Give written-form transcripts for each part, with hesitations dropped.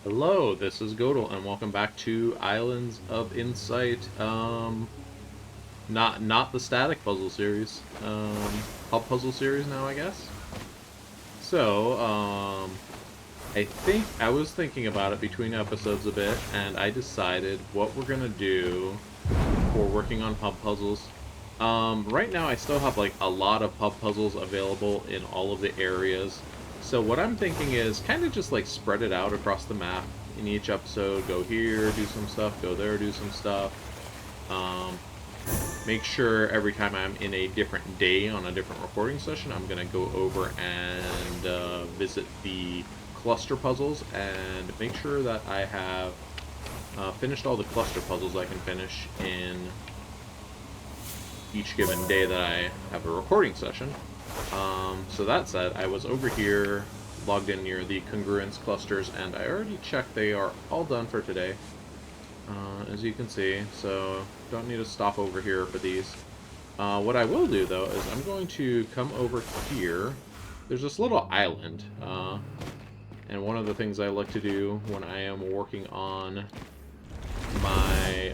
Hello, this is Godel, and welcome back to Islands of Insight. Not the static puzzle series. Hub puzzle series now, I guess. So, I think I was thinking about it between episodes a bit, and I decided what we're gonna do for working on hub puzzles. Right now I still have like a lot of hub puzzles available in all of the areas. So what I'm thinking is kind of just like spread it out across the map in each episode. Go here, do some stuff. Go there, do some stuff. Um, Make sure every time I'm in a different day on a different recording session, I'm gonna go over and visit the cluster puzzles and make sure that I have finished all the cluster puzzles I can finish in each given day that I have a recording session. So that said, I was over here, logged in near the congruence clusters, and I already checked they are all done for today, as you can see, so don't need to stop over here for these. What I will do, though, is I'm going to come over here. There's this little island, and one of the things I like to do when I am working on my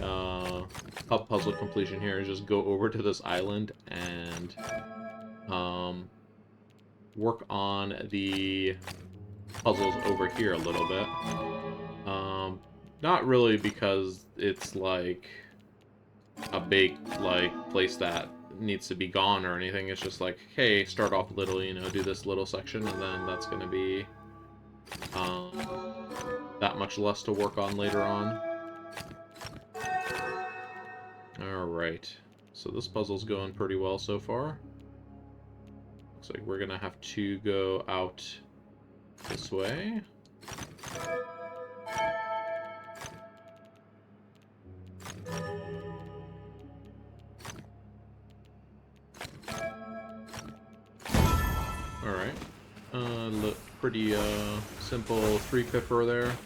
hub puzzle completion here is just go over to this island and um, work on the puzzles over here a little bit. Not really because it's like a big like place that needs to be gone or anything. It's just like, hey, start off little, do this little section, and then that's gonna be um, that much less to work on later on. Alright, so this puzzle's going pretty well so far. Looks like we're gonna have to go out this way. Alright. Look pretty simple 3-pipper there.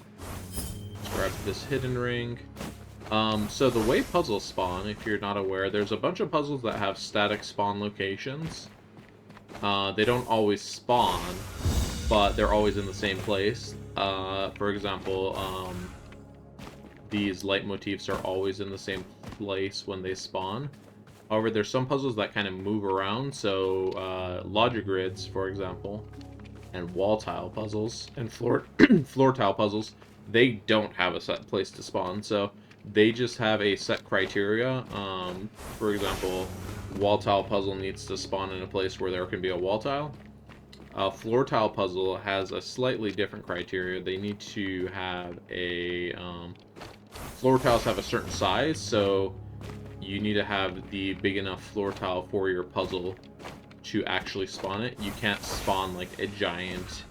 Let's grab this hidden ring. So the way puzzles spawn, if you're not aware, there's a bunch of puzzles that have static spawn locations. They don't always spawn, but they're always in the same place. For example, these leitmotifs are always in the same place when they spawn. However, there's some puzzles that kind of move around, so logic grids, for example, and wall tile puzzles, and floor, floor tile puzzles, they don't have a set place to spawn, so they just have a set criteria. For example, wall tile puzzle needs to spawn in a place where there can be a wall tile. Floor tile puzzle has a slightly different criteria. They need to have a... floor tiles have a certain size, so you need to have the big enough floor tile for your puzzle to actually spawn it. You can't spawn like a giant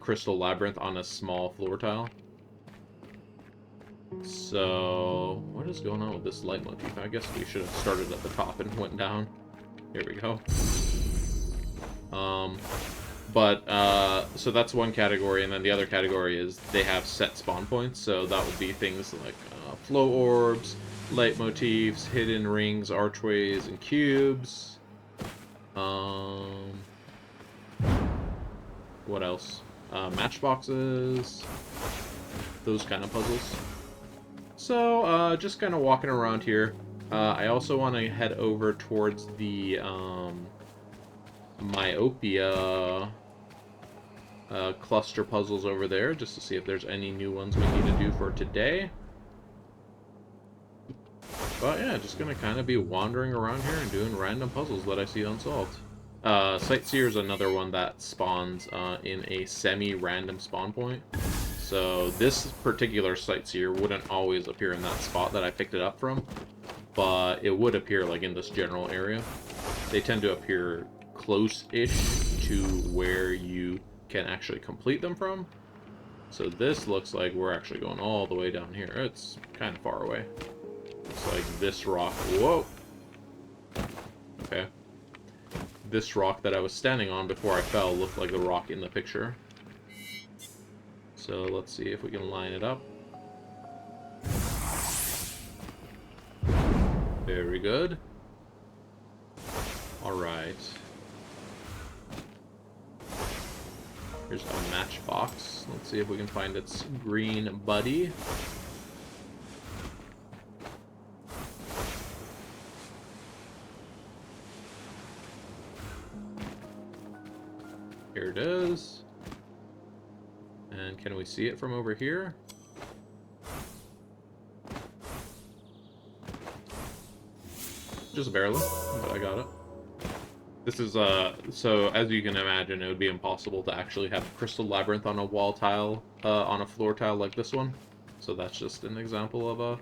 crystal labyrinth on a small floor tile. So, what is going on with this leitmotif? I guess we should have started at the top and went down. Here we go. So that's one category, and then the other category is they have set spawn points, so that would be things like flow orbs, leitmotifs, hidden rings, archways, and cubes. What else? Matchboxes. Those kind of puzzles. So, just kind of walking around here. I also want to head over towards the myopia cluster puzzles over there, just to see if there's any new ones we need to do for today. But yeah, just gonna kind of be wandering around here and doing random puzzles that I see unsolved. Sightseer is another one that spawns in a semi-random spawn point. So this particular Sightseer wouldn't always appear in that spot that I picked it up from, but it would appear like in this general area. They tend to appear close-ish to where you can actually complete them from. So this looks like we're actually going all the way down here. It's kind of far away. It's like this rock. Whoa! Okay. This rock that I was standing on before I fell looked like the rock in the picture. So let's see if we can line it up. Very good. Alright. Here's a matchbox. Let's see if we can find its green buddy. Here it is. And can we see it from over here? Just barely, but I got it. This is, so as you can imagine, it would be impossible to actually have a crystal labyrinth on a wall tile, on a floor tile like this one. So that's just an example of a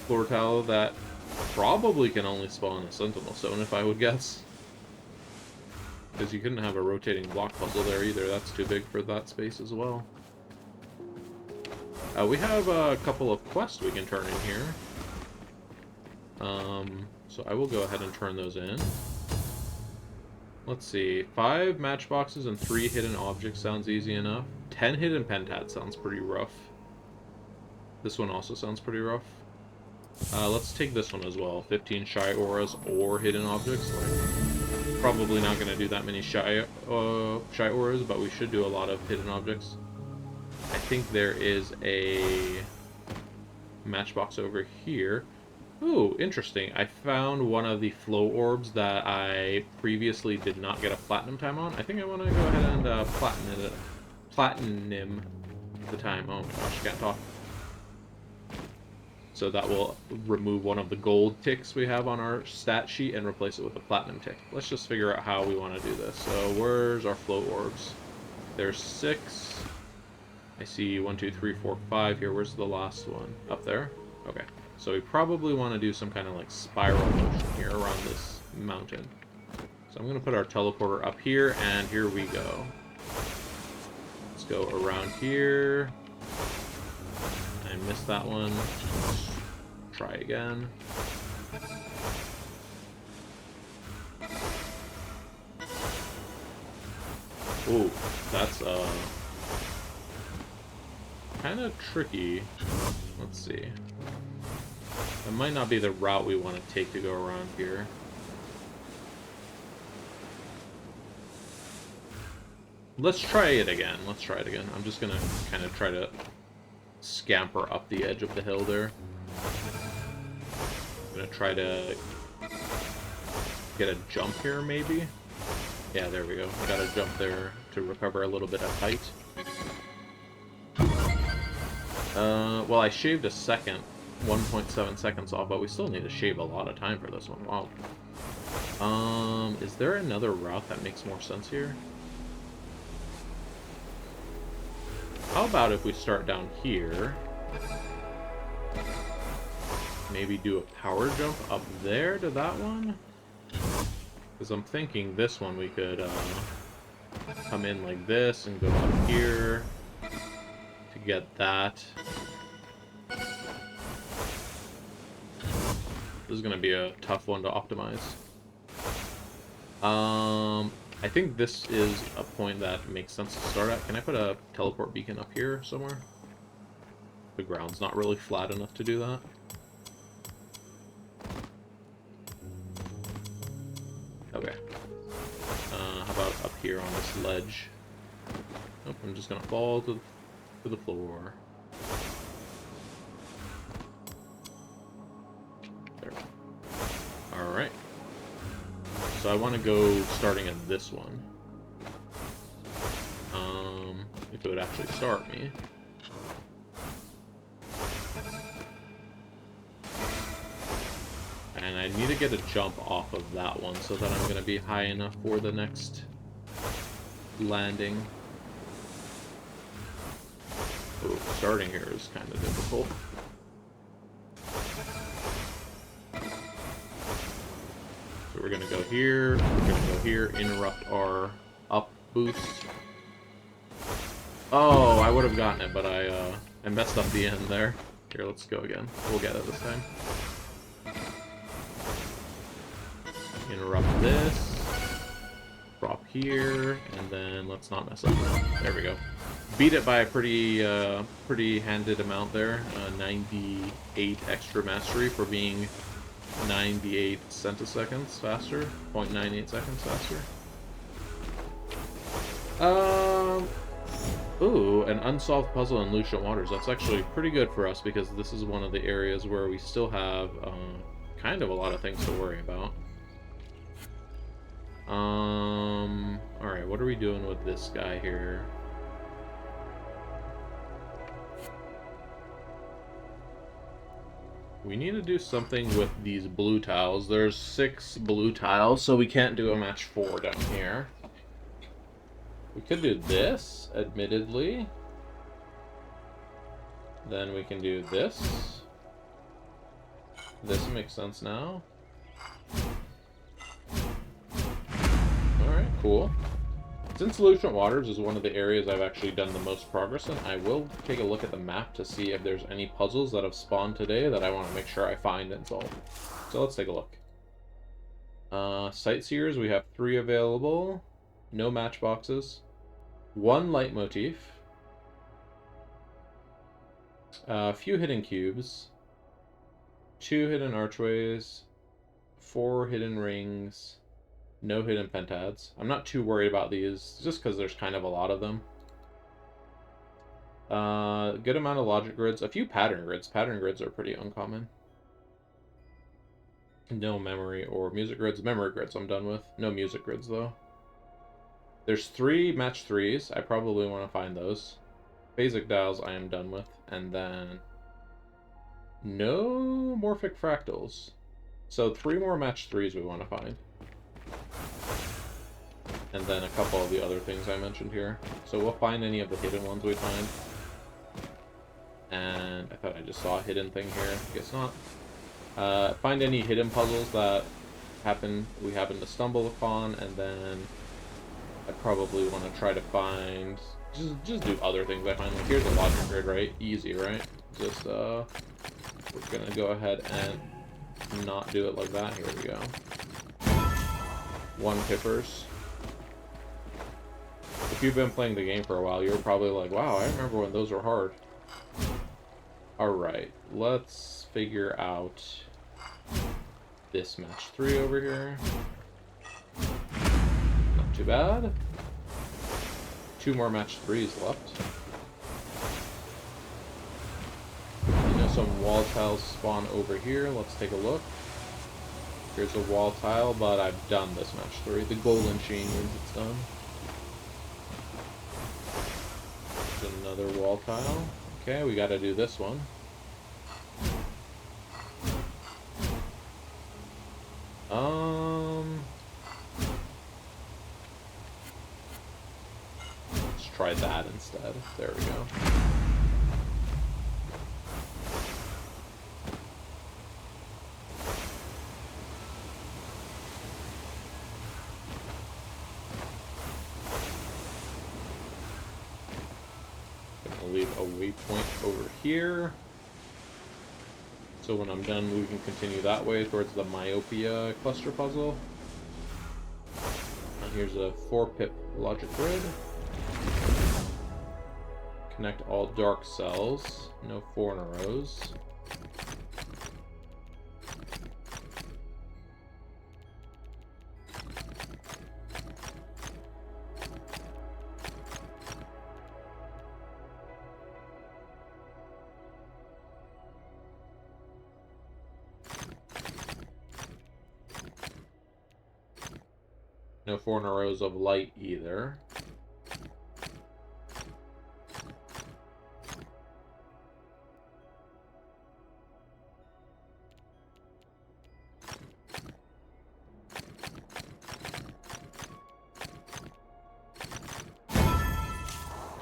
floor tile that probably can only spawn a sentinel stone, if I would guess. Because you couldn't have a rotating block puzzle there either. That's too big for that space as well. We have a couple of quests we can turn in here. So I will go ahead and turn those in. Let's see. 5 matchboxes and 3 hidden objects sounds easy enough. 10 hidden pentats sounds pretty rough. This one also sounds pretty rough. Let's take this one as well. 15 shy auras or hidden objects. Like, probably not going to do that many shy auras, but we should do a lot of hidden objects. I think there is a matchbox over here. Ooh, interesting. I found one of the flow orbs that I previously did not get a platinum time on. I think I want to go ahead and platinum the time. Oh my gosh, I can't talk. So that will remove one of the gold ticks we have on our stat sheet and replace it with a platinum tick. Let's just figure out how we want to do this. So where's our flow orbs? There's 6. I see 1, 2, 3, 4, 5 here. Where's the last one? Up there? Okay. So we probably want to do some kind of like spiral motion here around this mountain. So I'm going to put our teleporter up here, and here we go. Let's go around here. I missed that one. Let's try again. Ooh, that's kind of tricky. Let's see. That might not be the route we want to take to go around here. Let's try it again. Let's try it again. I'm just gonna kind of try to scamper up the edge of the hill there. I'm gonna try to get a jump here, maybe? Yeah, there we go. I got a jump there to recover a little bit of height. Well, I shaved a second. 1.7 seconds off, but we still need to shave a lot of time for this one. Wow. Is there another route that makes more sense here? How about if we start down here? Maybe do a power jump up there to that one? Because I'm thinking this one we could come in like this and go up here to get that. This is going to be a tough one to optimize. I think this is a point that makes sense to start at. Can I put a teleport beacon up here somewhere? The ground's not really flat enough to do that. Okay. How about up here on this ledge? Nope, I'm just going to fall to the floor. Alright. So I want to go starting at this one. If it would actually start me. And I need to get a jump off of that one so that I'm going to be high enough for the next landing. Ooh, starting here is kind of difficult. So we're gonna go here, we're gonna go here, interrupt our up boost. Oh, I would have gotten it, but I messed up the end there. Here, let's go again. We'll get it this time. Interrupt this. Drop here, and then let's not mess up. There we go. Beat it by a pretty handed amount there. 98 extra mastery for being 98 centiseconds faster, 0.98 seconds faster. Um, Ooh, an unsolved puzzle in Lucian Waters. That's actually pretty good for us because this is one of the areas where we still have kind of a lot of things to worry about. Alright, what are we doing with this guy here? We need to do something with these blue tiles. There's 6 blue tiles, so we can't do a match 4 down here. We could do this, admittedly. Then we can do this. This makes sense now. Alright, cool. Since Lucian Waters is one of the areas I've actually done the most progress in, I will take a look at the map to see if there's any puzzles that have spawned today that I want to make sure I find and solve. So let's take a look. Sightseers, we have 3 available. No matchboxes. 1 leitmotif. A few hidden cubes. 2 hidden archways. 4 hidden rings. No hidden pentads. I'm not too worried about these, just because there's kind of a lot of them. Good amount of logic grids. A few pattern grids. Pattern grids are pretty uncommon. No memory or music grids. Memory grids I'm done with. No music grids, though. There's 3 match 3s. I probably want to find those. Phasic dials I am done with. And then no morphic fractals. So 3 more match 3s we want to find. And then a couple of the other things I mentioned here. So we'll find any of the hidden ones we find. And I thought I just saw a hidden thing here. Guess not. Find any hidden puzzles that we happen to stumble upon, and then I probably want to try to find just do other things I find. Like here's a logic grid, right? Easy, right? Just we're gonna go ahead and not do it like that. Here we go. 1 kippers. If you've been playing the game for a while, you're probably like, wow, I remember when those were hard. Alright, let's figure out this match 3 over here. Not too bad. 2 more match 3s left. You know, some wall tiles spawn over here. Let's take a look. Here's a wall tile, but I've done this match 3. The golden sheen means it's done. There's another wall tile. Okay, we gotta do this one. Let's try that instead. There we go. Leave a waypoint over here. So when I'm done, we can continue that way towards the myopia cluster puzzle. And here's a 4-pip logic grid. Connect all dark cells. No 4 in a rows. No 4 in a rows of light either.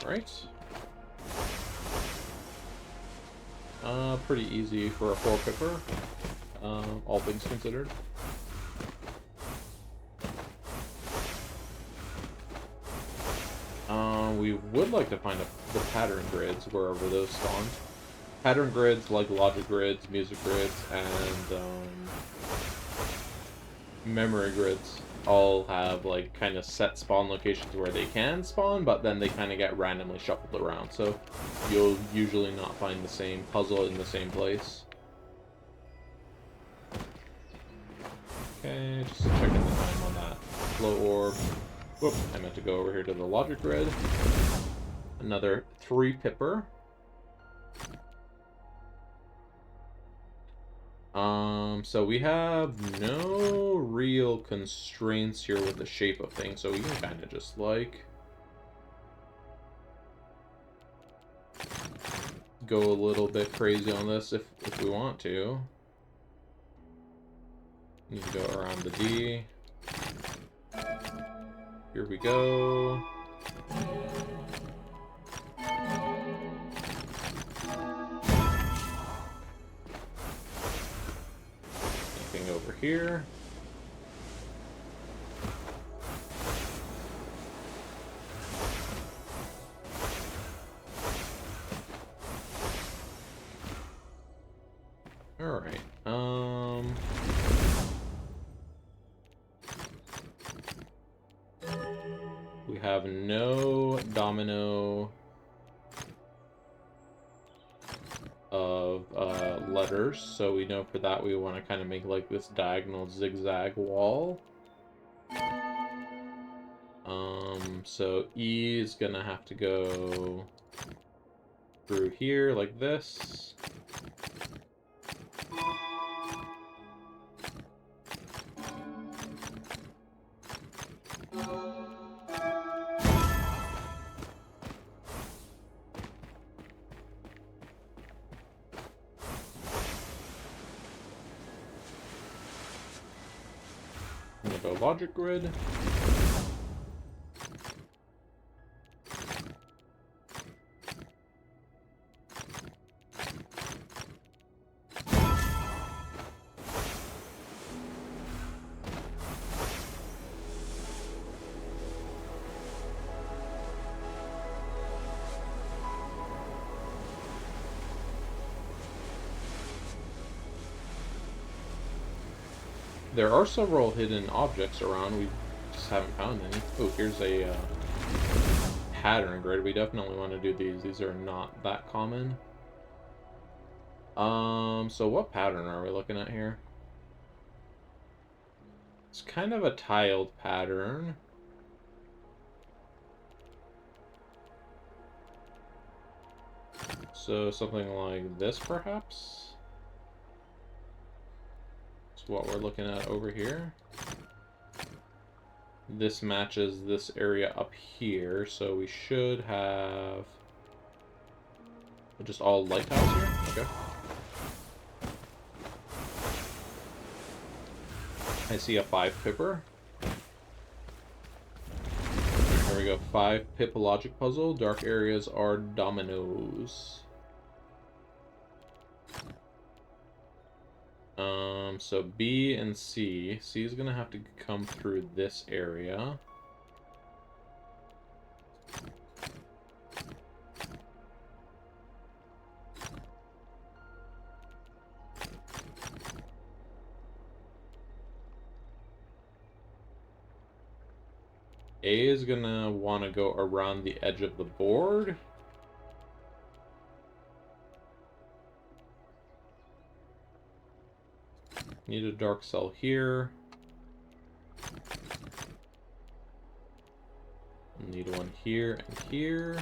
Alright. Pretty easy for a 4-pipper, all things considered. We would like to find the pattern grids wherever those spawn. Pattern grids like logic grids, music grids, and memory grids all have like kind of set spawn locations where they can spawn, but then they kind of get randomly shuffled around. So you'll usually not find the same puzzle in the same place. Okay, just checking the time on that glow orb. Whoop, I meant to go over here to the logic grid. Another 3 pipper. So we have no real constraints here with the shape of things, so we can kind of just, like, go a little bit crazy on this if we want to. Need to go around the D. Here we go. Anything over here? Alright, we have no domino of letters, so we know for that we want to kind of make like this diagonal zigzag wall. So E is gonna have to go through here like this. I'm gonna go logic grid. There are several hidden objects around, we just haven't found any. Oh, here's a pattern grid. We definitely want to do these. These are not that common. So what pattern are we looking at here? It's kind of a tiled pattern. So something like this, perhaps? What we're looking at over here. This matches this area up here, so we should have just all light tiles here. Okay. I see a 5 pipper. There we go. 5 pip logic puzzle. Dark areas are dominoes. So B and C. C is gonna have to come through this area. A is gonna want to go around the edge of the board. Need a dark cell here. Need one here and here.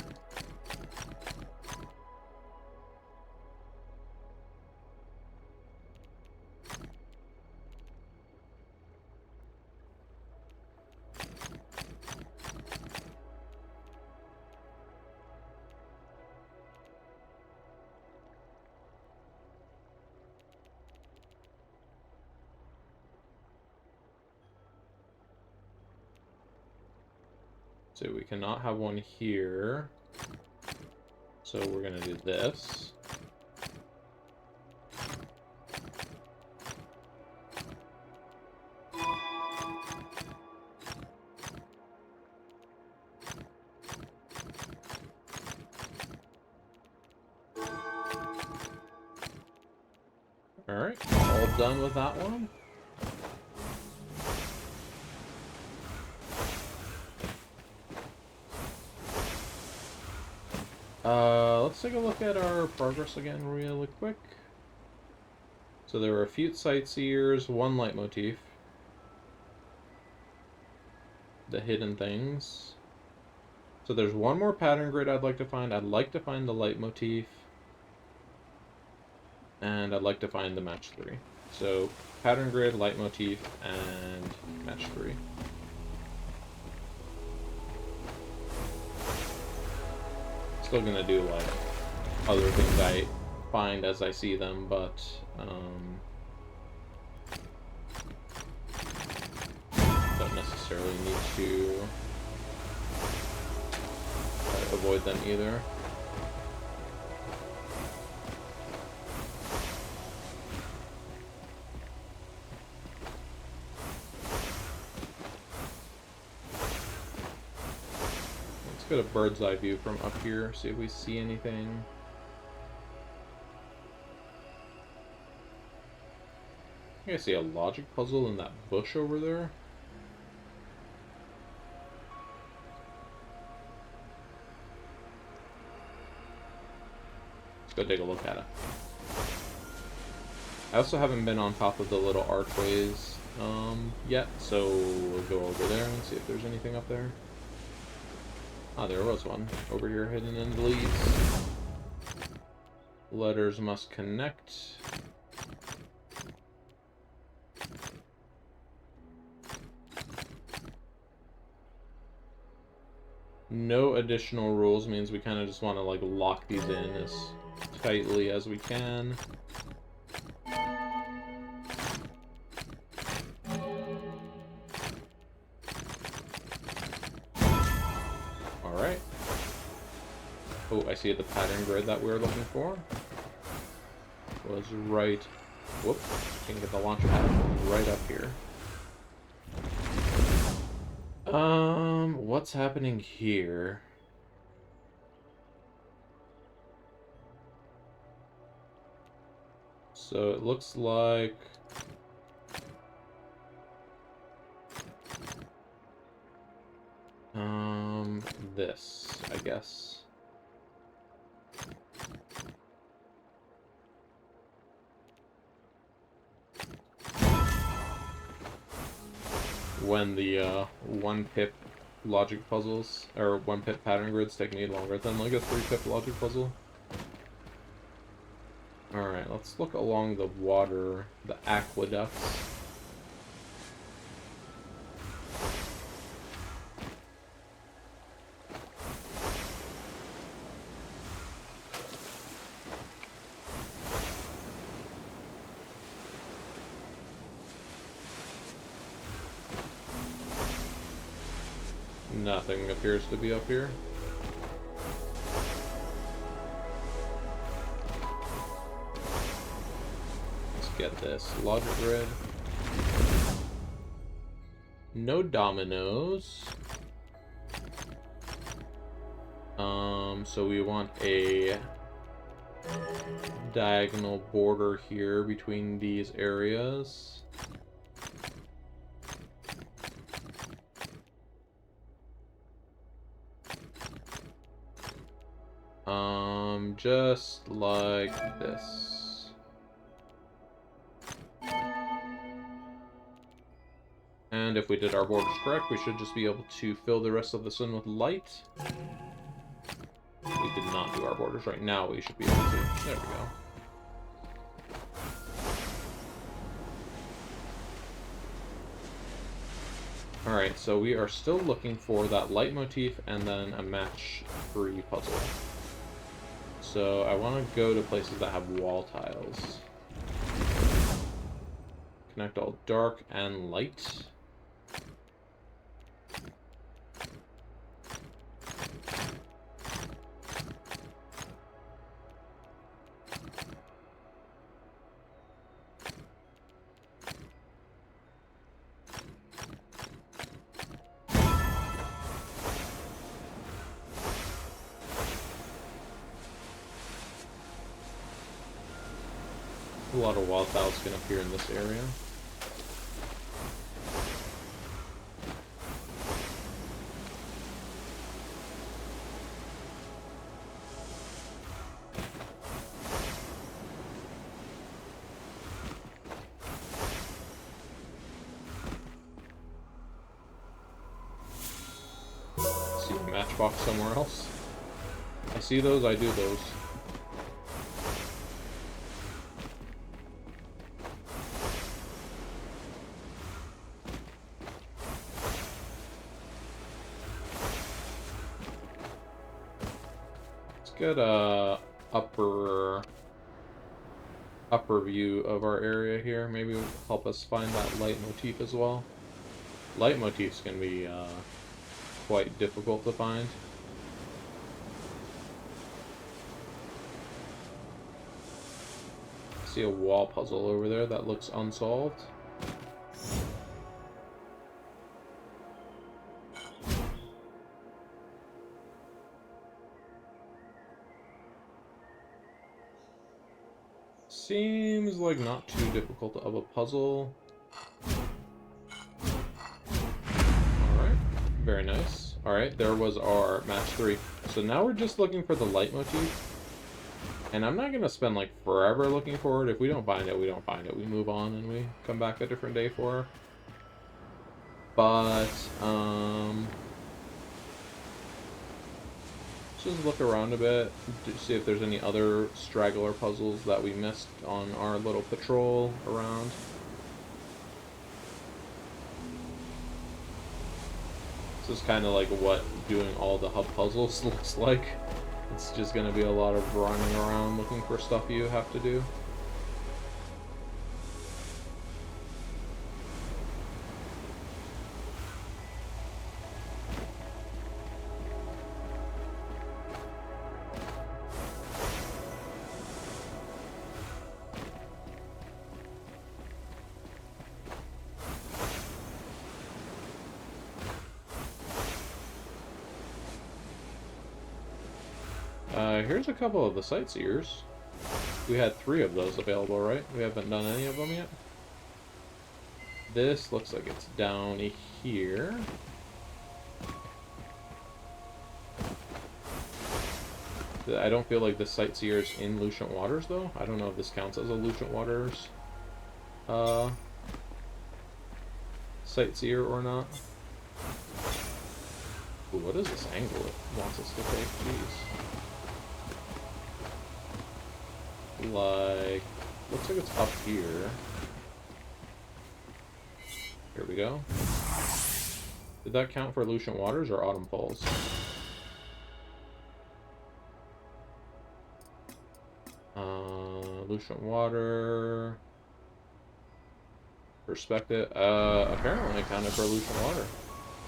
So we cannot have one here. So we're gonna do this. Alright, all done with that one. Let's take a look at our progress again really quick. So there were a few sightseers, 1 leitmotif. the hidden things. So there's one more pattern grid I'd like to find. I'd like to find the leitmotif. And I'd like to find the match 3. So pattern grid, leitmotif, and match 3. Still gonna do like other things I find as I see them, but don't necessarily need to avoid them either. Let's get a bird's eye view from up here, see if we see anything. I think I see a logic puzzle in that bush over there. Let's go take a look at it. I also haven't been on top of the little archways yet, so we'll go over there and see if there's anything up there. Ah, there was one over here hidden in the leaves. Letters must connect. No additional rules means we kind of just want to like lock these in as tightly as we can. Alright. Oh, I see the pattern grid that we were looking for. Was right... Whoop. Didn't get the launch pad. Right up here. What's happening here? So it looks like... this, I guess. When the, 1-pip logic puzzles, or 1-pip pattern grids take me longer than like a 3-pip logic puzzle. Alright, let's look along the water, the aqueducts. Nothing appears to be up here. Let's get this. Logic grid. No dominoes. So we want a diagonal border here between these areas. Just like this. And if we did our borders correct, we should just be able to fill the rest of this in with light. We did not do our borders right. Now we should be able to. There we go. Alright, so we are still looking for that leitmotif and then a match 3 puzzle. So I want to go to places that have wall tiles. Connect all dark and light. A lot of wall tiles can appear in this area. box somewhere else. I see those, I do those. Let's get a upper view of our area here. Maybe it'll help us find that light motif as well. Light motifs can be quite difficult to find. I see a wall puzzle over there that looks unsolved. Seems like not too difficult of a puzzle. Alright, very nice. Alright, there was our match 3. So now we're just looking for the light motif. And I'm not going to spend like forever looking for it. If we don't find it, we don't find it. We move on and we come back a different day for her. But, just look around a bit to see if there's any other straggler puzzles that we missed on our little patrol around. This is kind of like what doing all the hub puzzles looks like. It's just going to be a lot of running around looking for stuff you have to do. Here's a couple of the sightseers. We had 3 of those available, right? We haven't done any of them yet. This looks like it's down here. I don't feel like the sightseer's in Lucent Waters, though. I don't know if this counts as a Lucent Waters sightseer or not. Ooh, what is this angle it wants us to take? Jeez. Like, looks like it's up here. Here we go. Did that count for Lucent Waters or Autumn Falls? Lucent Water. Perspective. Apparently counted for Lucent Water.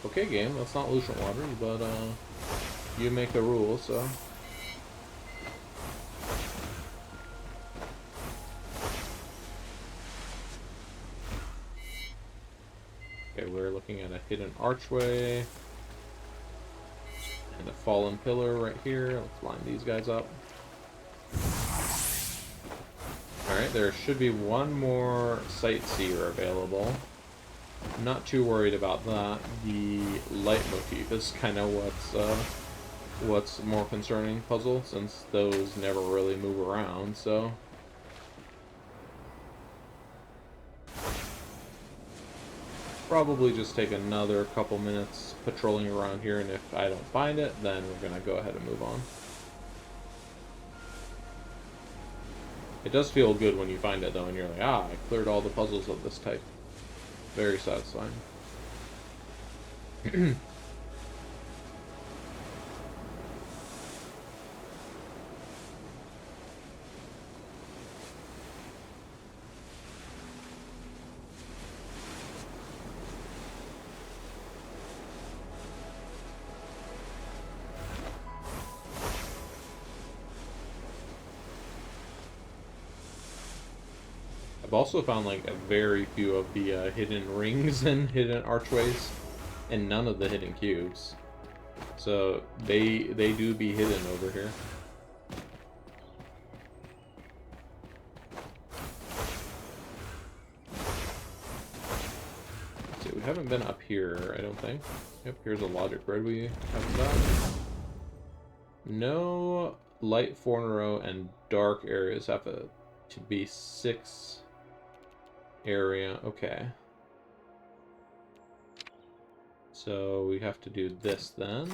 Okay, game, that's not Lucent Waters, but, you make the rules, so. Okay, we're looking at a hidden archway and a fallen pillar right here. Let's line these guys up. Alright, there should be one more sightseer available. I'm not too worried about that. The light motif is kind of what's more concerning puzzle, since those never really move around, so. Probably just take another couple minutes patrolling around here, and if I don't find it, then we're gonna go ahead and move on. It does feel good when you find it, though, and you're like, ah, I cleared all the puzzles of this type. Very satisfying. I've also found like a very few of the hidden rings and hidden archways, and none of the hidden cubes. So they do be hidden over here. Let's see, we haven't been up here, I don't think. Yep, here's a logic grid we haven't done. No light 4 in a row and dark areas have to be 6 area. Okay. So we have to do this then.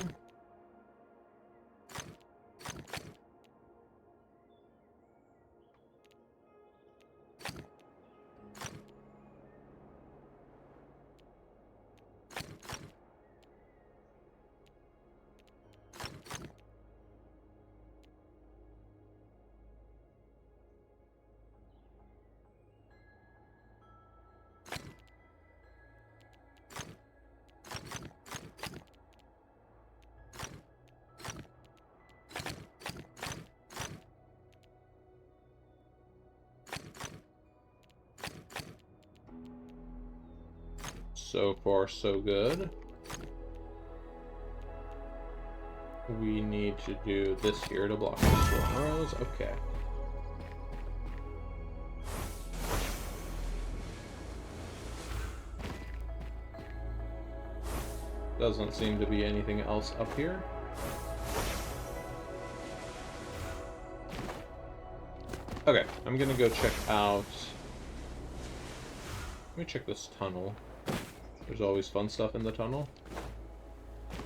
So far, so good. We need to do this here to block the storm rows. Okay. Doesn't seem to be anything else up here. Okay, I'm gonna go check out... Let me check this tunnel. There's always fun stuff in the tunnel.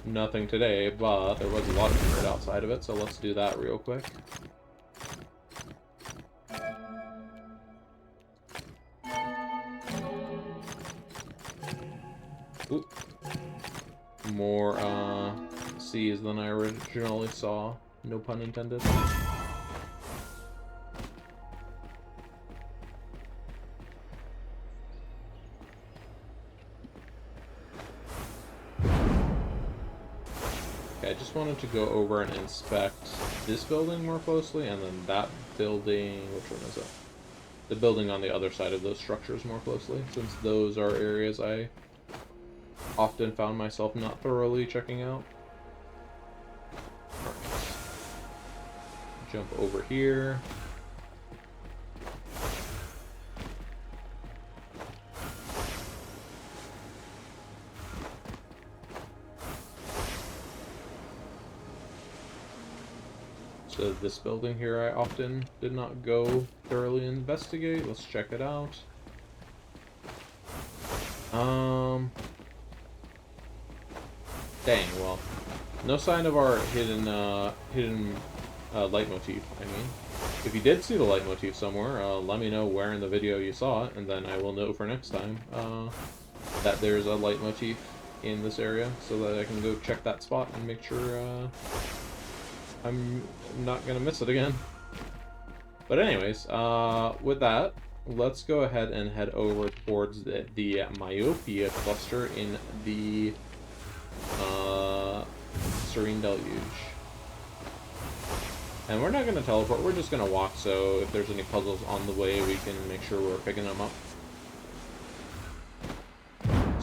Nothing today, but there was a lot of dirt outside of it, so let's do that real quick. Oop. More, C's than I originally saw. No pun intended. I just wanted to go over and inspect this building more closely, and then that building, which one is it? The building on the other side of those structures more closely, since those are areas I often found myself not thoroughly checking out. Alright. Jump over here. So this building here I often did not go thoroughly investigate. Let's check it out. Dang, well, no sign of our hidden leitmotif, I mean. If you did see the leitmotif somewhere, let me know where in the video you saw it, and then I will know for next time that there's a leitmotif in this area, so that I can go check that spot and make sure I'm not gonna miss it again. But anyways, with that, let's go ahead and head over towards the Myopia cluster in the Serene Deluge. And we're not gonna teleport, we're just gonna walk, so if there's any puzzles on the way, we can make sure we're picking them up.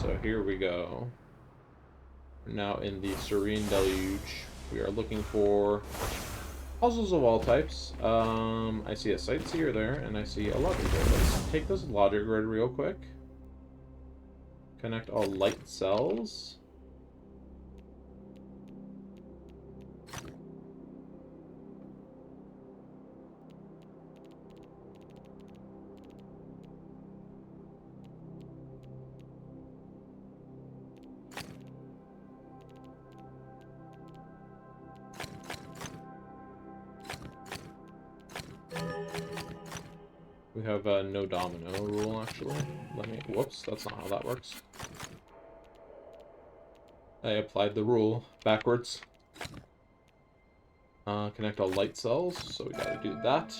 So here we go. We're now in the Serene Deluge. We are looking for puzzles of all types. I see a sightseer there, and I see a logic grid. Let's take this logic grid real quick. Connect all light cells. We have a no domino rule, actually. Whoops, that's not how that works. I applied the rule backwards. Connect all light cells, so we gotta do that.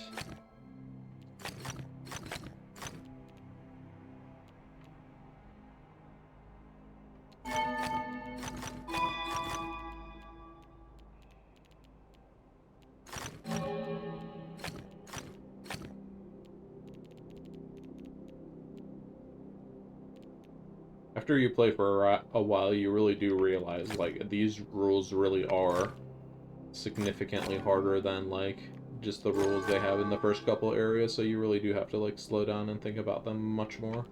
After you play for a while, you really do realize, like, these rules really are significantly harder than, like, just the rules they have in the first couple areas, so you really do have to, like, slow down and think about them much more.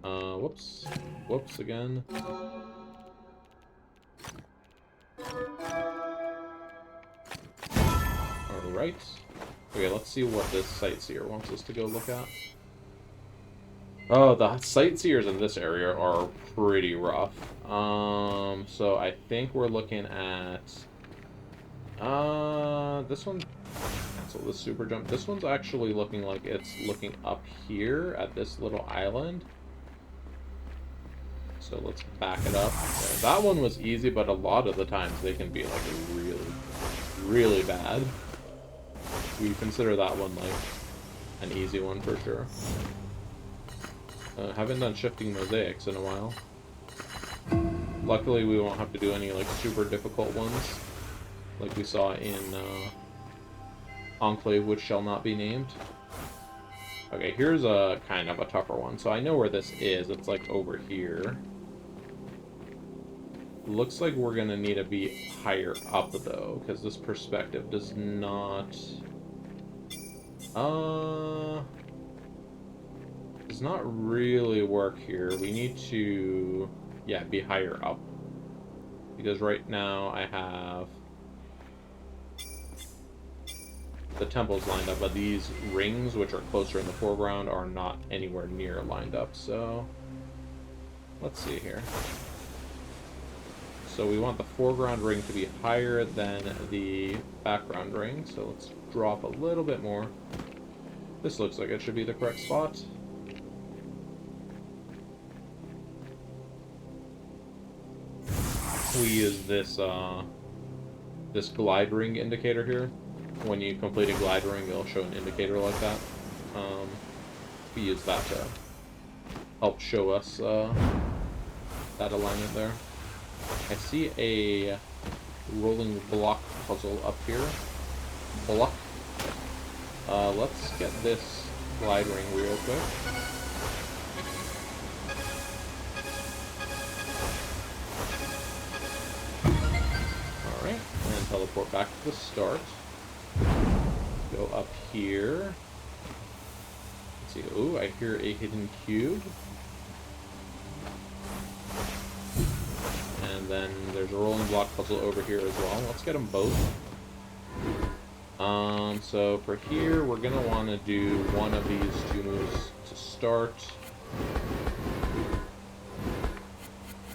Whoops. Whoops again. Alright. Okay, let's see what this sightseer wants us to go look at. Oh, the sightseers in this area are pretty rough. So I think we're looking at This one, cancel this super jump. This one's actually looking like it's looking up here at this little island. So let's back it up. Okay, that one was easy, but a lot of the times they can be like really, really bad. We consider that one like an easy one for sure. Haven't done shifting mosaics in a while. Luckily, we won't have to do any like super difficult ones, like we saw in Enclave, which shall not be named. Okay, here's a kind of a tougher one. So I know where this is. It's like over here. Looks like we're gonna need to be higher up though, because this perspective does not does not really work here. We need to, yeah, be higher up, because right now I have the temples lined up, but these rings, which are closer in the foreground, are not anywhere near lined up. So let's see here. So we want the foreground ring to be higher than the background ring, so let's drop a little bit more. This looks like it should be the correct spot. We use this this glide ring indicator here. When you complete a glide ring, it'll show an indicator like that. We use that to help show us that alignment there. I see a rolling block puzzle up here. Block. Let's get this glide ring real quick. Alright, and teleport back to the start. Go up here. Let's see. Ooh, I hear a hidden cube. And then there's a rolling block puzzle over here as well. Let's get them both. So for here, we're gonna want to do one of these two moves to start.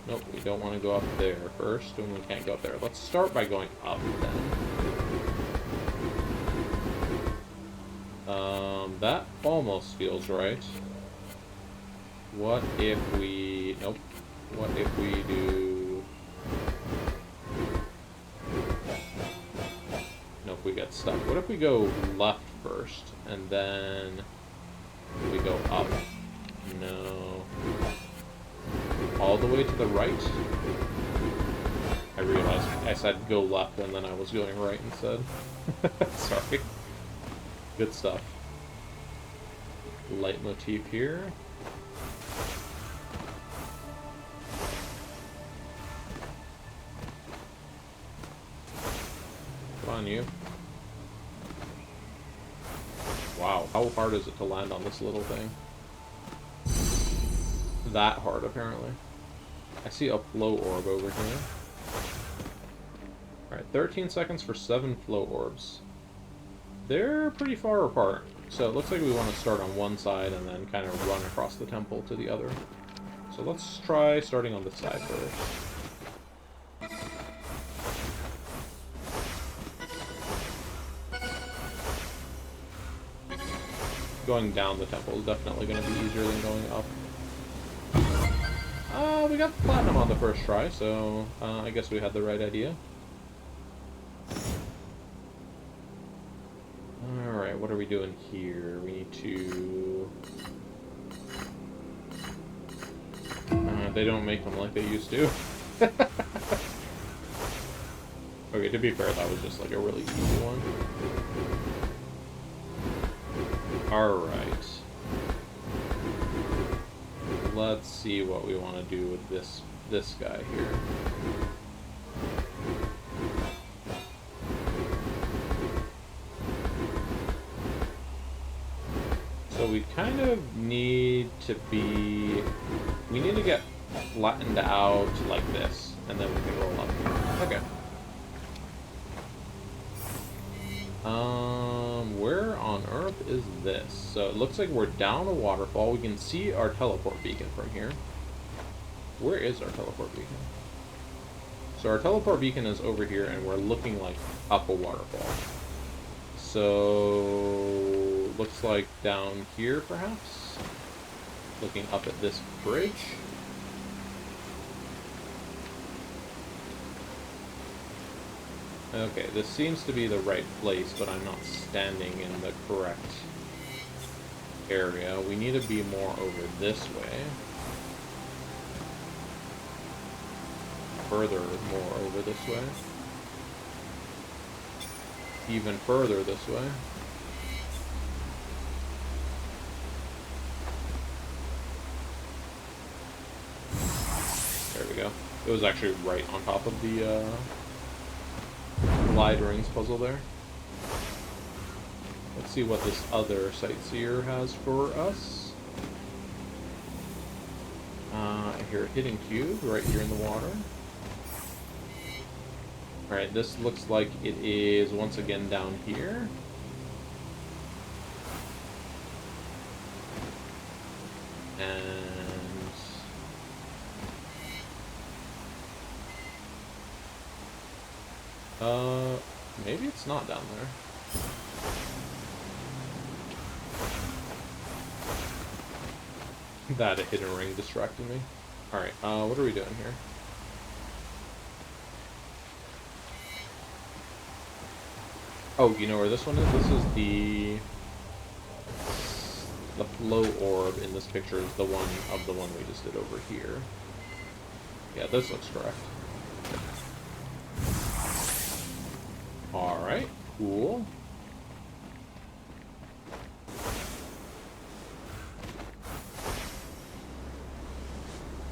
Nope, we don't want to go up there first, and we can't go up there. Let's start by going up then. That almost feels right. What if we... Nope. What if we do... Nope, we get stuck. What if we go left first, and then we go up? No. All the way to the right? I realized I said go left, and then I was going right instead. Sorry. Good stuff. Leitmotif here. Come on, you. Wow, how hard is it to land on this little thing? That hard, apparently. I see a flow orb over here. Alright, 13 seconds for 7 flow orbs. They're pretty far apart, so it looks like we want to start on one side and then kind of run across the temple to the other. So let's try starting on this side first. Going down the temple is definitely going to be easier than going up. We got platinum on the first try, so I guess we had the right idea. Alright, what are we doing here? We need to... they don't make them like they used to. Okay, to be fair, that was just like a really easy one. Alright. Let's see what we want to do with this guy here. So we kind of need to be... We need to get flattened out like this, and then we can roll up here. Okay. Where on earth is this? So it looks like we're down a waterfall. We can see our teleport beacon from here. Where is our teleport beacon? So our teleport beacon is over here, and we're looking, like, up a waterfall. So... looks like down here, perhaps? Looking up at this bridge. Okay, this seems to be the right place, but I'm not standing in the correct area. We need to be more over this way. Further more over this way. Even further this way. There we go. It was actually right on top of the glide rings puzzle there. Let's see what this other sightseer has for us. I hear a hidden cube right here in the water. Alright, this looks like it is once again down here. And... maybe it's not down there. That a hidden ring distracted me. Alright, what are we doing here? Oh, you know where this one is? This is the flow orb in this picture is the one we just did over here. Yeah, this looks correct. Alright, cool.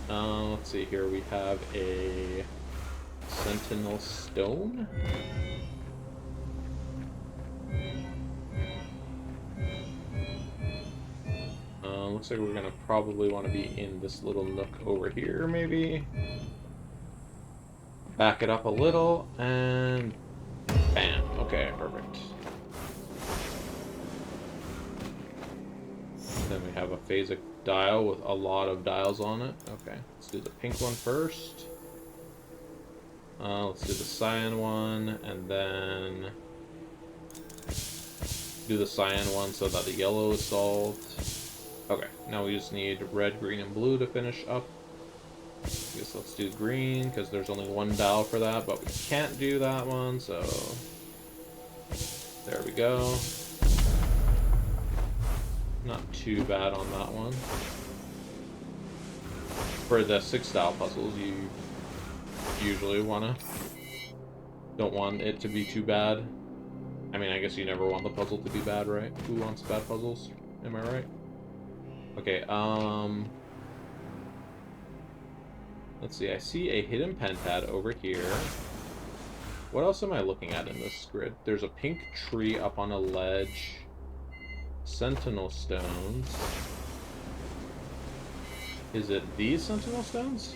Let's see here, we have a sentinel stone. Looks like we're gonna probably want to be in this little nook over here, maybe. Back it up a little, and bam. Okay, perfect. Then we have a phasic dial with a lot of dials on it. Okay, let's do the pink one first. Let's do the cyan one, and then do the cyan one so that the yellow is solved. Okay, now we just need red, green, and blue to finish up. I guess let's do green, because there's only one dial for that, but we can't do that one, so... there we go. Not too bad on that one. For the 6-dial puzzles, you usually don't want it to be too bad. I mean, I guess you never want the puzzle to be bad, right? Who wants bad puzzles? Am I right? Okay, let's see, I see a hidden pentad over here. What else am I looking at in this grid? There's a pink tree up on a ledge. Sentinel stones. Is it these sentinel stones?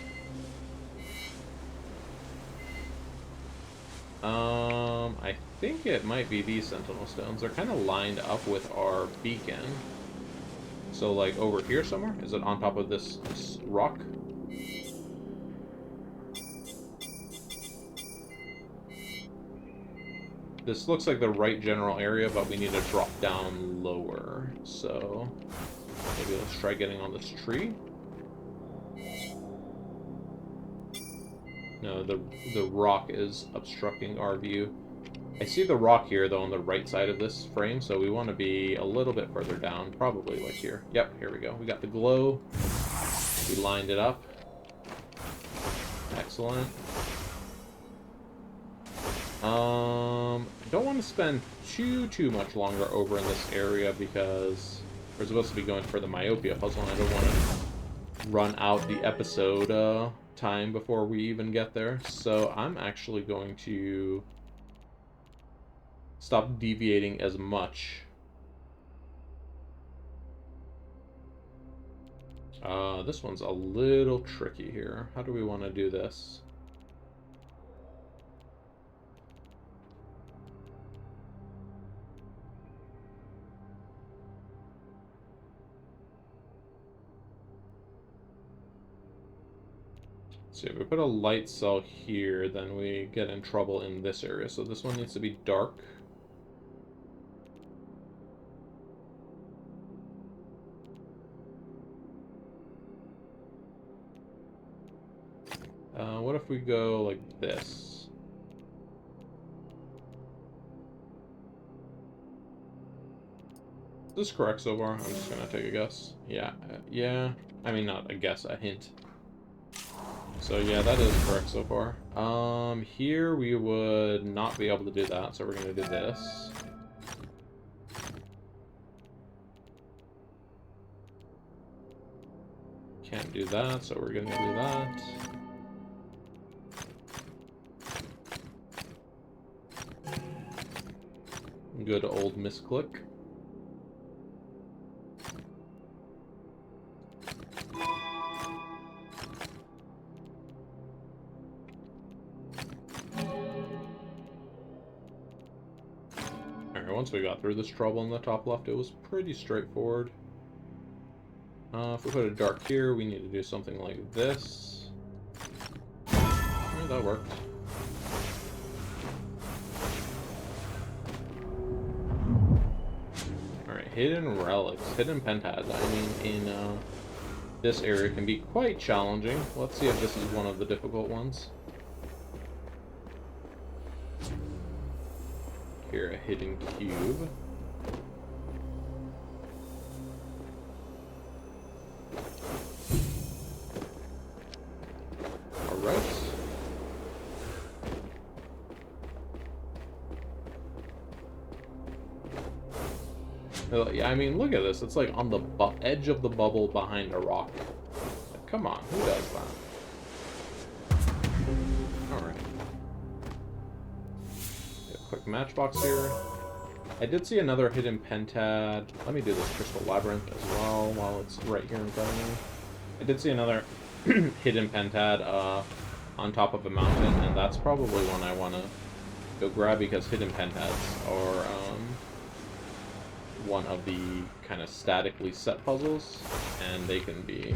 I think it might be these sentinel stones. They're kind of lined up with our beacon. So, like, over here somewhere? Is it on top of this rock? This looks like the right general area, but we need to drop down lower. So, maybe let's try getting on this tree. No, the rock is obstructing our view. I see the rock here, though, on the right side of this frame, so we want to be a little bit further down, probably like here. Yep, here we go. We got the glow. We lined it up. Excellent. Don't want to spend too much longer over in this area because we're supposed to be going for the myopia puzzle, and I don't want to run out the episode time before we even get there. So I'm actually going to stop deviating as much. This one's a little tricky here. How do we want to do this? So if we put a light cell here, then we get in trouble in this area. So this one needs to be dark. What if we go like this? Is this correct so far? I'm just gonna take a guess. Yeah, yeah. I mean, not a guess, a hint. So yeah, that is correct so far. Here we would not be able to do that, so we're gonna do this. Can't do that, so we're gonna do that. Good old misclick. Alright, once we got through this trouble in the top left, it was pretty straightforward. If we put a dark here, we need to do something like this. Alright, that worked. Alright, hidden relics, hidden pentads. I mean, in this area can be quite challenging. Let's see if this is one of the difficult ones. Here, a hidden cube. Alright. Yeah, I mean, look at this. It's like on the edge of the bubble behind a rock. Like, come on, who does that? Alright. Quick matchbox here. I did see another hidden pentad. Let me do this crystal labyrinth as well while it's right here in front of me. I did see another hidden pentad on top of a mountain, and that's probably one I want to go grab because hidden pentads are one of the kind of statically set puzzles, and they can be...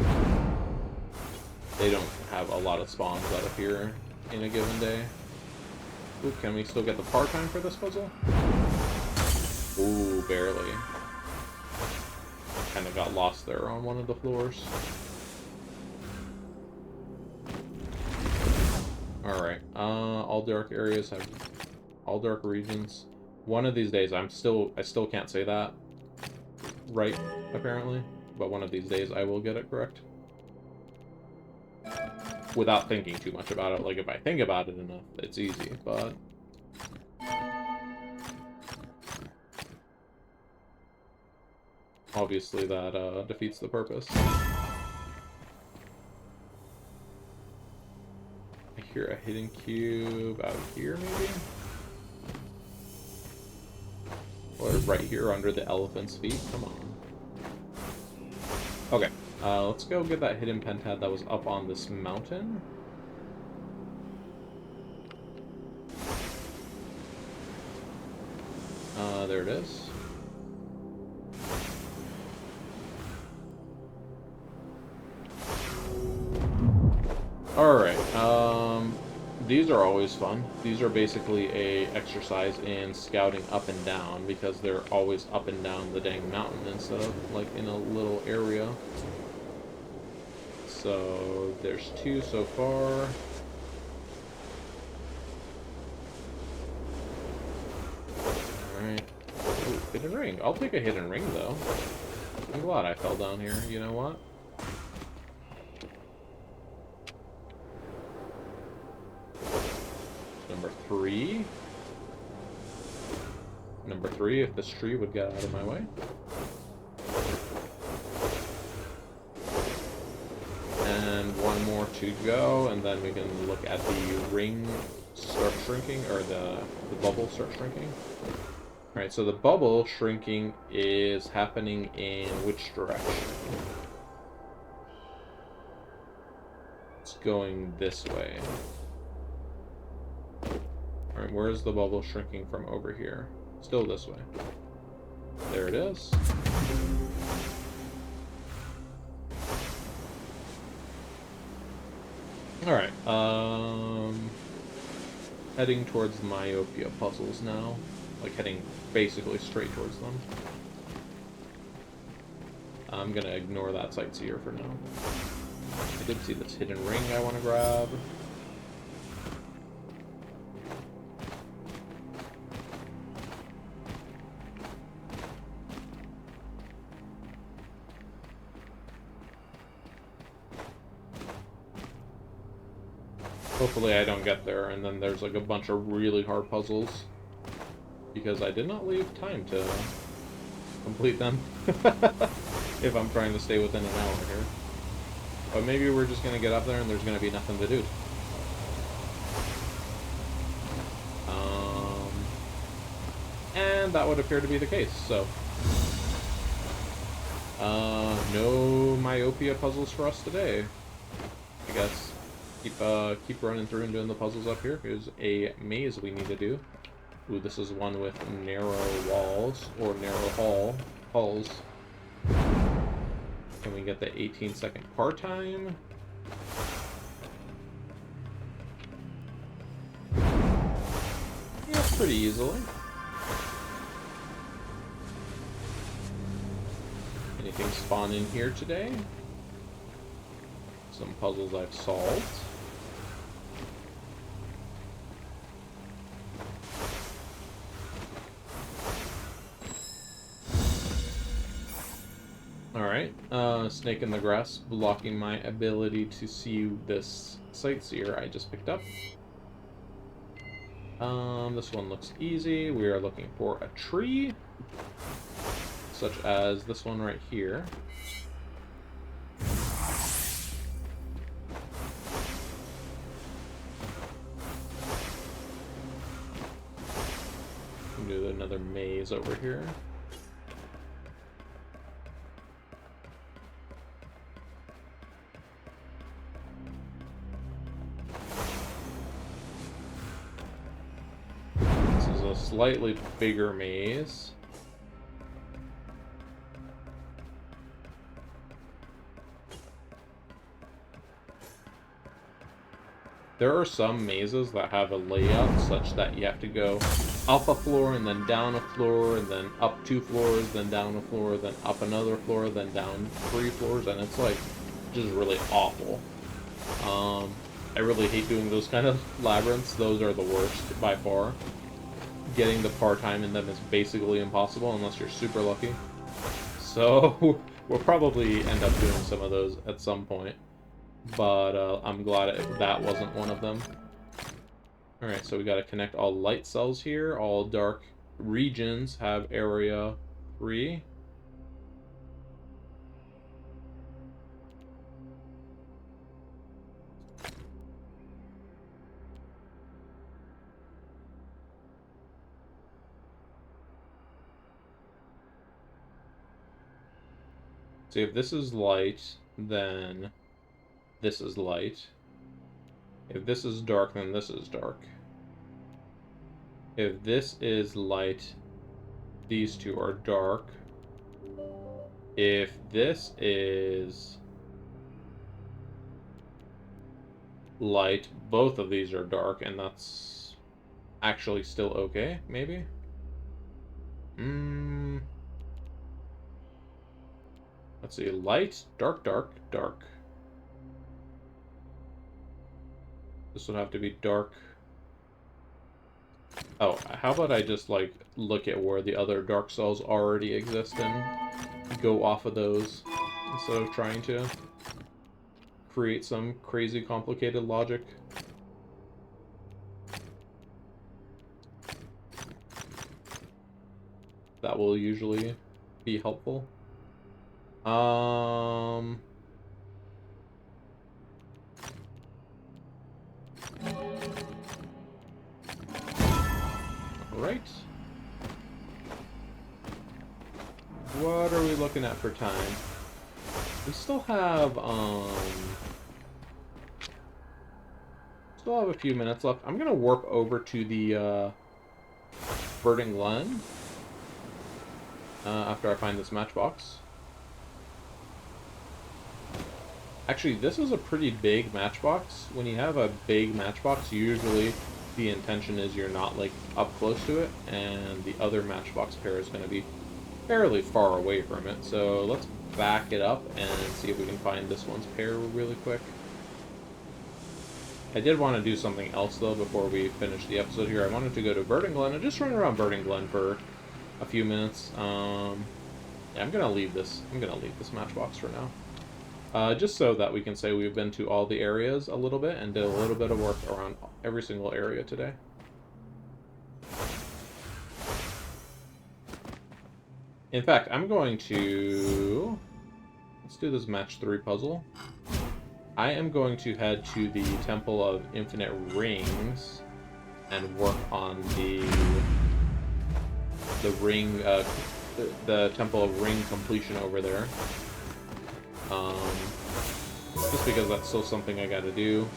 They don't have a lot of spawns that appear in a given day. Ooh, can we still get the par time for this puzzle? Ooh, barely. Kind of got lost there on one of the floors. Alright, all dark areas have... All dark regions. One of these days, I still can't say that right, apparently. But one of these days, I will get it correct. Without thinking too much about it. Like, if I think about it enough, it's easy, but... Obviously, that defeats the purpose. I hear a hidden cube out here, maybe? Or right here under the elephant's feet? Come on. Okay. Let's go get that hidden pentad that was up on this mountain. There it is. Alright, these are always fun. These are basically a exercise in scouting up and down, because they're always up and down the dang mountain instead of, like, in a little area. So, there's 2 so far. Alright. Ooh, hidden ring. I'll take a hidden ring, though. I'm glad I fell down here. You know what? Number 3. Number 3, if this tree would get out of my way. And 1 more to go, and then we can look at the ring start shrinking, or the bubble start shrinking. Alright, so the bubble shrinking is happening in which direction? It's going this way. Alright, where's the bubble shrinking from over here? Still this way. There it is. Alright, heading towards the myopia puzzles now. Like, heading basically straight towards them. I'm gonna ignore that sightseer for now. I did see this hidden ring I want to grab. Hopefully I don't get there, and then there's like a bunch of really hard puzzles. Because I did not leave time to complete them. If I'm trying to stay within an hour here. But maybe we're just gonna get up there and there's gonna be nothing to do. And that would appear to be the case, so. No myopia puzzles for us today. I guess. Keep running through and doing the puzzles up here. Here's a maze we need to do. Ooh, this is one with narrow walls, or narrow halls. Can we get the 18-second par time? Yeah, pretty easily. Anything spawn in here today? Some puzzles I've solved. Alright, snake in the grass, blocking my ability to see this sightseer I just picked up. This one looks easy. We are looking for a tree, such as this one right here. Do another maze over here. Slightly bigger maze. There are some mazes that have a layout such that you have to go up a floor and then down a floor and then up 2 floors, then down a floor, then up another floor, then down 3 floors, and it's like just really awful. I really hate doing those kind of labyrinths. Those are the worst by far. Getting the par time in them is basically impossible unless you're super lucky. So we'll probably end up doing some of those at some point. But I'm glad that wasn't one of them. Alright, so we gotta connect all light cells here. All dark regions have area 3. See, if this is light, then this is light. If this is dark, then this is dark. If this is light, these two are dark. If this is light, both of these are dark, and that's actually still okay, maybe? Let's see, light, dark, dark, dark. This would have to be dark. Oh, how about I just, like, look at where the other dark cells already exist and go off of those instead of trying to create some crazy complicated logic. That will usually be helpful. Right. What are we looking at for time? We still have a few minutes left. I'm gonna warp over to the Birding Glen after I find this matchbox. Actually, this is a pretty big matchbox. When you have a big matchbox, usually the intention is you're not, like, up close to it, and the other matchbox pair is going to be fairly far away from it. So let's back it up and see if we can find this one's pair really quick. I did want to do something else, though, before we finish the episode here. I wanted to go to Verdant Glen and just run around Verdant Glen for a few minutes. Yeah, I'm going to leave this. I'm going to leave this matchbox for now. Just so that we can say we've been to all the areas a little bit and did a little bit of work around every single area today. In fact, I'm going to... Let's do this match 3 puzzle. I am going to head to the Temple of Infinite Rings and work on the ring, the Temple of Ring completion over there. Just because that's still something I gotta do.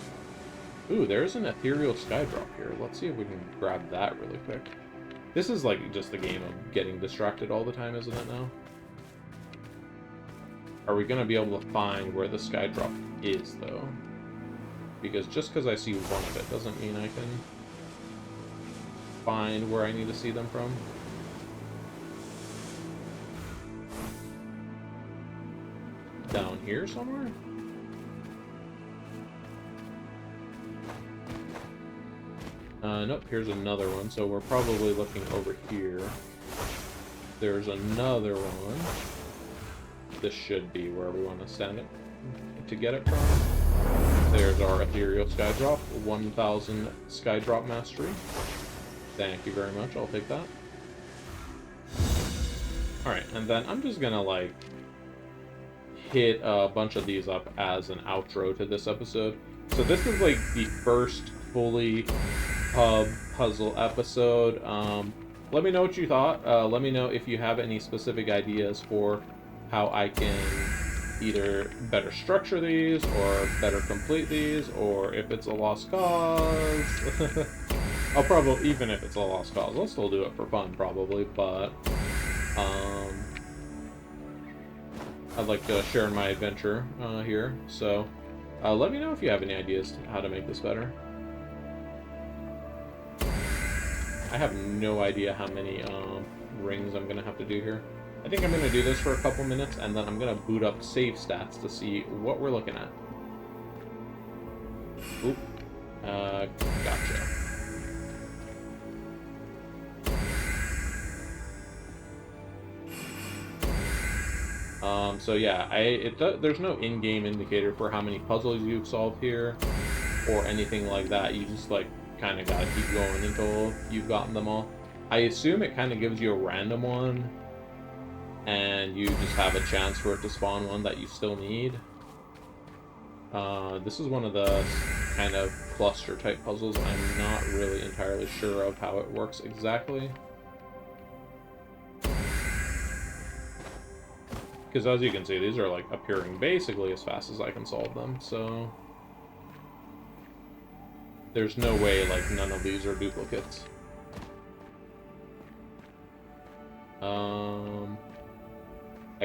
Ooh, there's an ethereal sky drop here. Let's see if we can grab that really quick. This is like just the game of getting distracted all the time, isn't it now? Are we gonna be able to find where the sky drop is, though? Because just because I see one of it doesn't mean I can find where I need to see them from. Down here somewhere? Nope, here's another one, so we're probably looking over here. There's another one. This should be where we want to send it to get it from. There's our ethereal sky drop, 1000 sky drop mastery. Thank you very much, I'll take that. Alright, and then I'm just gonna, like, hit a bunch of these up as an outro to this episode. So this is, like, the first fully pub puzzle episode. Let me know what you thought. Let me know if you have any specific ideas for how I can either better structure these, or better complete these, or if it's a lost cause. I'll probably, even if it's a lost cause, I'll still do it for fun, probably, but I'd like to share my adventure here, so let me know if you have any ideas to how to make this better. I have no idea how many rings I'm going to have to do here. I think I'm going to do this for a couple minutes, and then I'm going to boot up save stats to see what we're looking at. Oop. Gotcha. So yeah, there's no in-game indicator for how many puzzles you've solved here, or anything like that. You just, like, kind of gotta keep going until you've gotten them all. I assume it kind of gives you a random one, and you just have a chance for it to spawn one that you still need. This is one of the kind of cluster type puzzles. I'm not really entirely sure of how it works exactly. Because as you can see, these are, like, appearing basically as fast as I can solve them, so there's no way, like, none of these are duplicates. I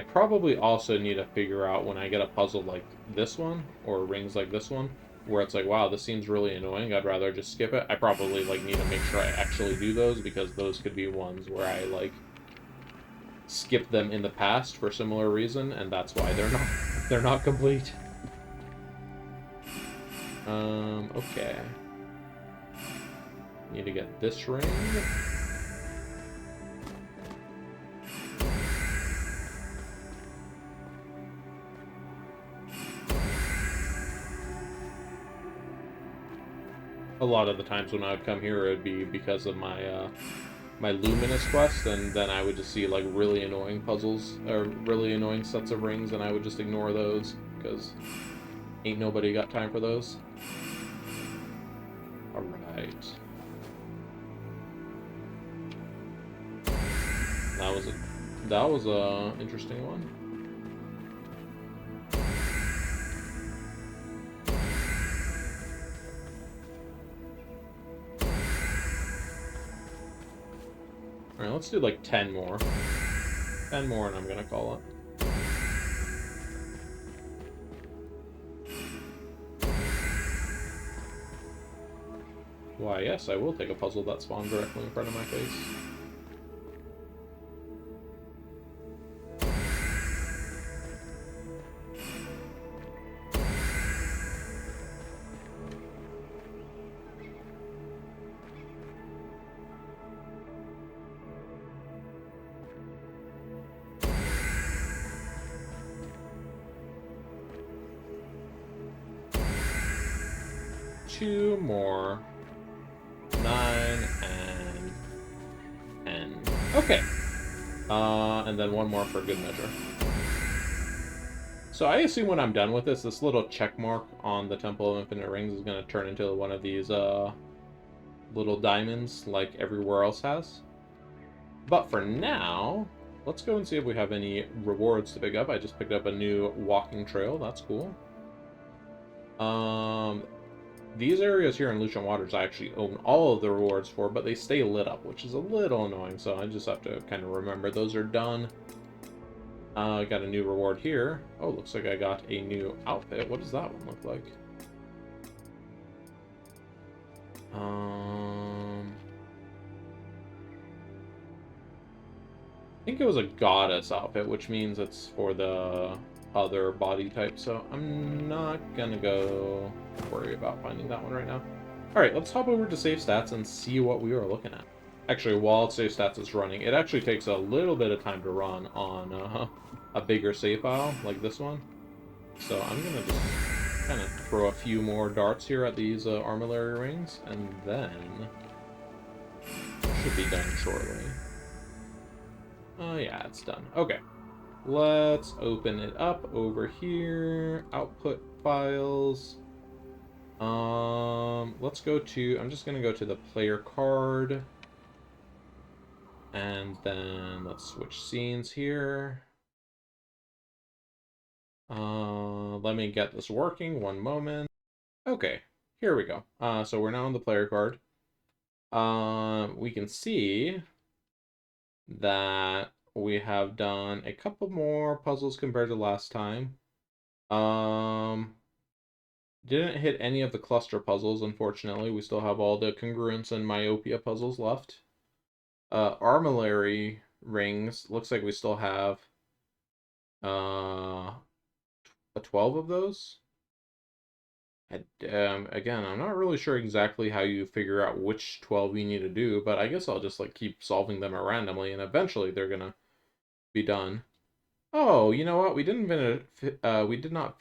probably also need to figure out when I get a puzzle like this one, or rings like this one, where it's like, wow, this seems really annoying, I'd rather just skip it. I probably, like, need to make sure I actually do those, because those could be ones where I, like, skipped them in the past for similar reason, and that's why they're not complete. Okay. Need to get this ring. A lot of the times when I would come here, it would be because of my my Luminous quest, and then I would just see, like, really annoying puzzles, or really annoying sets of rings, and I would just ignore those, because ain't nobody got time for those. Alright. That was a interesting one. Alright, let's do like 10 more. 10 more and I'm gonna call it. Why, yes, I will take a puzzle that spawned directly in front of my face. Two more. 9 and 10. Okay. And then one more for good measure. So I assume when I'm done with this little check mark on the Temple of Infinite Rings is going to turn into one of these little diamonds like everywhere else has. But for now, let's go and see if we have any rewards to pick up. I just picked up a new walking trail. That's cool. These areas here in Lucian Waters I actually own all of the rewards for, but they stay lit up, which is a little annoying, so I just have to kind of remember those are done. I got a new reward here. Oh, looks like I got a new outfit. What does that one look like? I think it was a goddess outfit, which means it's for the other body type, so I'm not gonna go worry about finding that one right now. Alright, let's hop over to save stats and see what we are looking at. Actually, while save stats is running, it actually takes a little bit of time to run on a bigger save file like this one. So I'm gonna just kind of throw a few more darts here at these armillary rings, and then should be done shortly. Oh yeah, it's done. Okay. Let's open it up over here. Output files. Let's go to, I'm just gonna go to the player card. And then let's switch scenes here. Let me get this working, one moment. Okay, here we go. So we're now on the player card. We can see that we have done a couple more puzzles compared to last time. Didn't hit any of the cluster puzzles, unfortunately. We still have all the congruence and myopia puzzles left. Armillary rings, looks like we still have a 12 of those. Again, I'm not really sure exactly how you figure out which 12 you need to do, but I guess I'll just like keep solving them randomly, and eventually they're gonna be done. Oh, you know what? We did not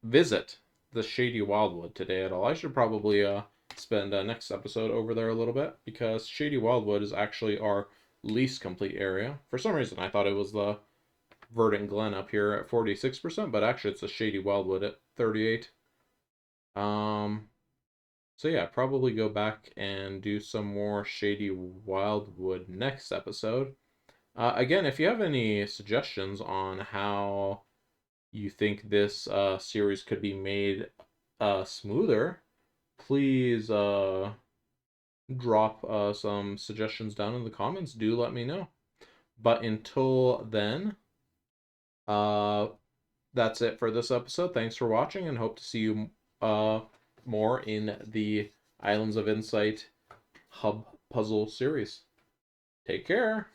visit the Shady Wildwood today at all. I should probably spend next episode over there a little bit, because Shady Wildwood is actually our least complete area. For some reason, I thought it was the Verdant Glen up here at 46%, but actually it's the Shady Wildwood at 38. So yeah, probably go back and do some more Shady Wildwood next episode. Again, if you have any suggestions on how you think this series could be made smoother, please drop some suggestions down in the comments. Do let me know. But until then, uh, that's it for this episode. Thanks for watching, and hope to see you more in the Islands of Insight hub puzzle series. Take care.